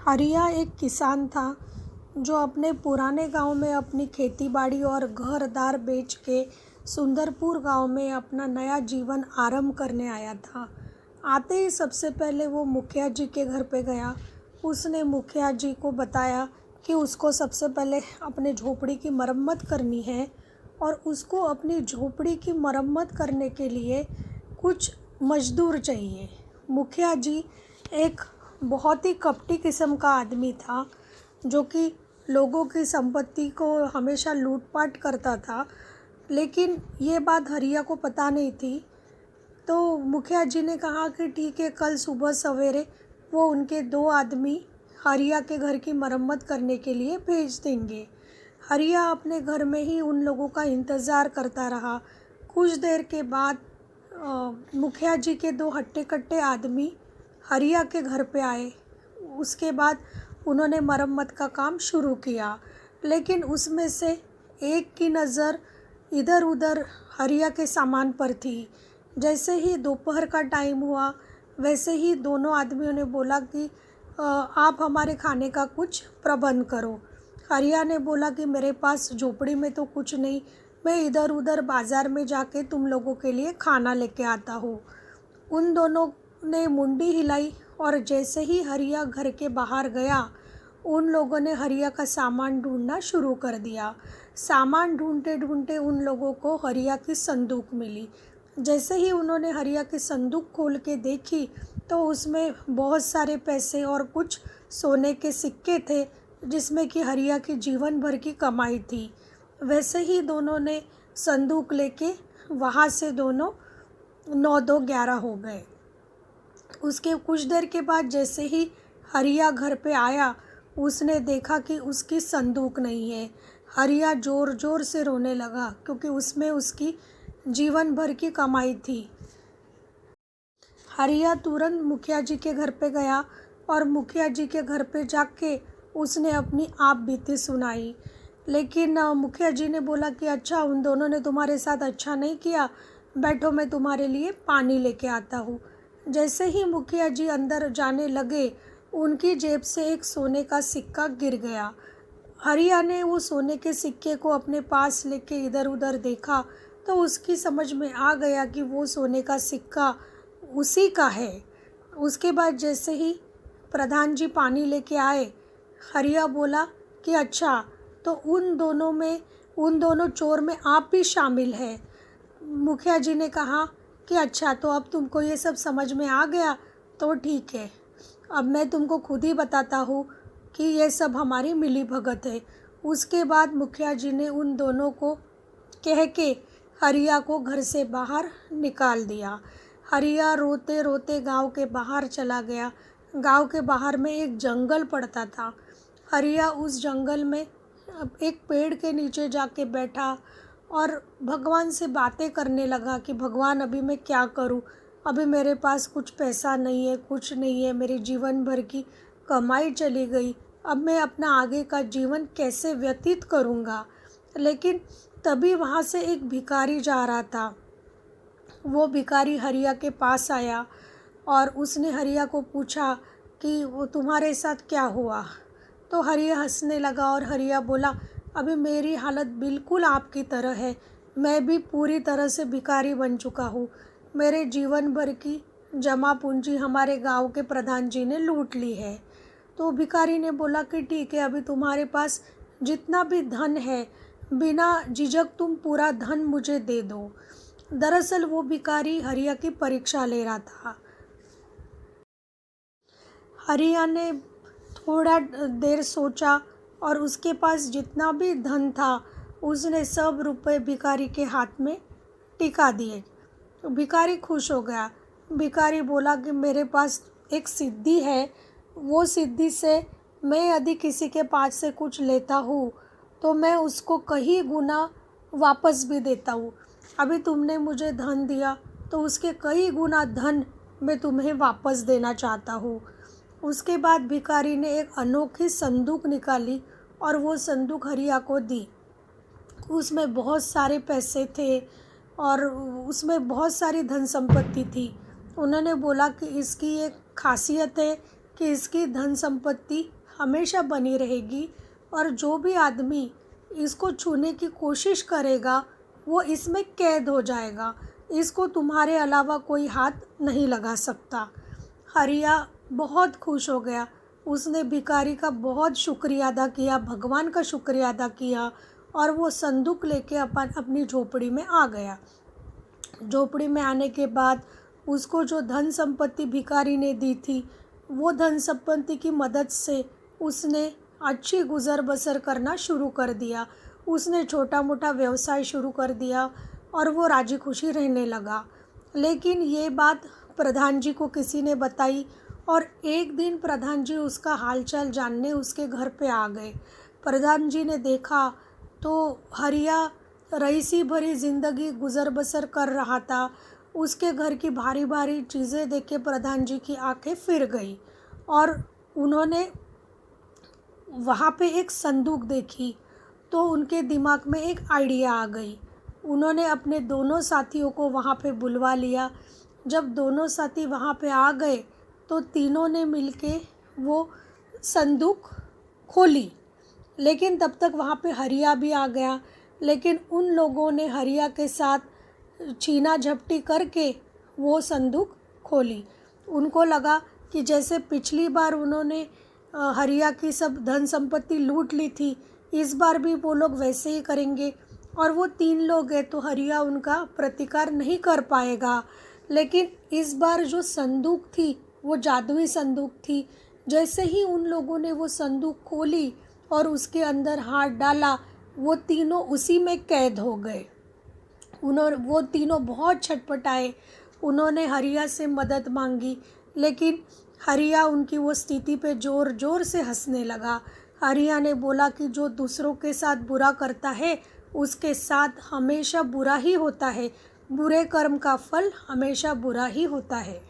हरिया एक किसान था जो अपने पुराने गांव में अपनी खेती-बाड़ी और घर-दार बेच के सुंदरपुर गांव में अपना नया जीवन आरंभ करने आया था। आते ही सबसे पहले वो मुखिया जी के घर पे गया। उसने मुखिया जी को बताया कि उसको सबसे पहले अपने झोपड़ी की मरम्मत करनी है और उसको अपनी झोपड़ी की मरम्मत करने के लिए कुछ मज़दूर चाहिए। मुखिया जी एक बहुत ही कपटी किस्म का आदमी था, जो कि लोगों की संपत्ति को हमेशा लूट-पाट करता था, लेकिन ये बात हरिया को पता नहीं थी। तो मुखिया जी ने कहा कि ठीक है, कल सुबह सवेरे वो उनके 2 आदमी हरिया के घर की मरम्मत करने के लिए भेज देंगे। हरिया अपने घर में ही उन लोगों का इंतज़ार करता रहा। कुछ देर के बाद मुखिया जी के 2 हट्टे-कट्टे आदमी हरिया के घर पे आए। उसके बाद उन्होंने मरम्मत का काम शुरू किया, लेकिन उसमें से एक की नज़र इधर-उधर हरिया के सामान पर थी। जैसे ही दोपहर का टाइम हुआ, वैसे ही दोनों आदमियों ने बोला कि आप हमारे खाने का कुछ प्रबंध करो। हरिया ने बोला कि मेरे पास झोपड़ी में तो कुछ नहीं, मैं इधर-उधर बाज़ार में जाके तुम लोगों के लिए खाना लेके आता हूँ। उन दोनों ने मुंडी हिलाई और जैसे ही हरिया घर के बाहर गया, उन लोगों ने हरिया का सामान ढूंढना शुरू कर दिया। सामान ढूंढते-ढूंढते उन लोगों को हरिया की संदूक मिली। जैसे ही उन्होंने हरिया की संदूक खोल के देखी, तो उसमें बहुत सारे पैसे और कुछ सोने के सिक्के थे, जिसमें कि हरिया की जीवन भर की कमाई थी। वैसे ही दोनों ने संदूक लेके वहाँ से दोनों 9-2-11 हो गए। उसके कुछ देर के बाद जैसे ही हरिया घर पे आया, उसने देखा कि उसकी संदूक नहीं है। हरिया ज़ोर-ज़ोर से रोने लगा, क्योंकि उसमें उसकी जीवन भर की कमाई थी। हरिया तुरंत मुखिया जी के घर पे गया और मुखिया जी के घर पे जाके उसने अपनी आप बीती सुनाई। लेकिन मुखिया जी ने बोला कि अच्छा, उन दोनों ने तुम्हारे साथ अच्छा नहीं किया, बैठो मैं तुम्हारे लिए पानी लेके आता हूँ। जैसे ही मुखिया जी अंदर जाने लगे, उनकी जेब से एक सोने का सिक्का गिर गया। हरिया ने वो सोने के सिक्के को अपने पास लेके इधर-उधर देखा, तो उसकी समझ में आ गया कि वो सोने का सिक्का उसी का है। उसके बाद जैसे ही प्रधान जी पानी लेके आए, हरिया बोला कि अच्छा, तो उन दोनों चोर में आप भी शामिल हैं। मुखिया जी ने कहा कि अच्छा, तो अब तुमको ये सब समझ में आ गया, तो ठीक है। अब मैं तुमको खुद ही बताता हूँ कि ये सब हमारी मिलीभगत है। उसके बाद मुखिया जी ने उन दोनों को कह के हरिया को घर से बाहर निकाल दिया। हरिया रोते-रोते गांव के बाहर चला गया। गांव के बाहर में एक जंगल पड़ता था। हरिया उस जंगल में एक पेड़ के नीचे जाके बैठा और भगवान से बातें करने लगा कि भगवान, अभी मैं क्या करूं? अभी मेरे पास कुछ पैसा नहीं है, कुछ नहीं है, मेरे जीवन भर की कमाई चली गई। अब मैं अपना आगे का जीवन कैसे व्यतीत करूंगा? लेकिन तभी वहाँ से एक भिखारी जा रहा था। वो भिखारी हरिया के पास आया और उसने हरिया को पूछा कि वो तुम्हारे साथ क्या हुआ? तो हरिया हंसने लगा और हरिया बोला, अभी मेरी हालत बिल्कुल आपकी तरह है। मैं भी पूरी तरह से भिखारी बन चुका हूँ। मेरे जीवन भर की जमा पूंजी हमारे गांव के प्रधान जी ने लूट ली है। तो भिखारी ने बोला कि ठीक है, अभी तुम्हारे पास जितना भी धन है, बिना झिझक तुम पूरा धन मुझे दे दो। दरअसल वो भिखारी हरिया की परीक्षा ले रहा था। हरिया ने थोड़ा देर सोचा और उसके पास जितना भी धन था, उसने सब रुपए भिखारी के हाथ में टिका दिए। तो भिखारी खुश हो गया। भिखारी बोला कि मेरे पास एक सिद्धि है, वो सिद्धि से मैं यदि किसी के पास से कुछ लेता हूँ, तो मैं उसको कई गुना वापस भी देता हूँ। अभी तुमने मुझे धन दिया, तो उसके कई गुना धन मैं तुम्हें वापस देना चाहता हूँ। उसके बाद भिखारी ने एक अनोखी संदूक निकाली और वो संदूक हरिया को दी। उसमें बहुत सारे पैसे थे और उसमें बहुत सारी धन संपत्ति थी। उन्होंने बोला कि इसकी एक खासियत है कि इसकी धन संपत्ति हमेशा बनी रहेगी और जो भी आदमी इसको छूने की कोशिश करेगा वो इसमें कैद हो जाएगा, इसको तुम्हारे अलावा कोई हाथ नहीं लगा सकता। हरिया बहुत खुश हो गया। उसने भिखारी का बहुत शुक्रिया अदा किया, भगवान का शुक्रिया अदा किया और वो संदूक लेके अपनी झोपड़ी में आ गया। झोपड़ी में आने के बाद उसको जो धन संपत्ति भिखारी ने दी थी, वो धन संपत्ति की मदद से उसने अच्छी गुज़र बसर करना शुरू कर दिया। उसने छोटा मोटा व्यवसाय शुरू कर दिया और वो राजी खुशी रहने लगा। लेकिन ये बात प्रधान जी को किसी ने बताई और एक दिन प्रधान जी उसका हालचाल जानने उसके घर पे आ गए। प्रधान जी ने देखा तो हरिया रईसी भरी ज़िंदगी गुज़र बसर कर रहा था। उसके घर की भारी भारी चीज़ें देख के प्रधान जी की आंखें फिर गई और उन्होंने वहाँ पे एक संदूक देखी तो उनके दिमाग में एक आइडिया आ गई। उन्होंने अपने दोनों साथियों को वहाँ पे बुलवा लिया। जब दोनों साथी वहाँ पे आ गए तो तीनों ने मिलके वो संदूक खोली। लेकिन तब तक वहाँ पे हरिया भी आ गया। लेकिन उन लोगों ने हरिया के साथ छीना झपटी करके वो संदूक खोली। उनको लगा कि जैसे पिछली बार उन्होंने हरिया की सब धन संपत्ति लूट ली थी, इस बार भी वो लोग वैसे ही करेंगे और वो तीन लोग हैं तो हरिया उनका प्रतिकार नहीं कर पाएगा। लेकिन इस बार जो संदूक थी वो जादुई संदूक थी। जैसे ही उन लोगों ने वो संदूक खोली और उसके अंदर हाथ डाला, वो तीनों उसी में कैद हो गए। वो तीनों बहुत छटपटाए। उन्होंने हरिया से मदद मांगी, लेकिन हरिया उनकी वो स्थिति पे ज़ोर ज़ोर से हंसने लगा। हरिया ने बोला कि जो दूसरों के साथ बुरा करता है उसके साथ हमेशा बुरा ही होता है, बुरे कर्म का फल हमेशा बुरा ही होता है।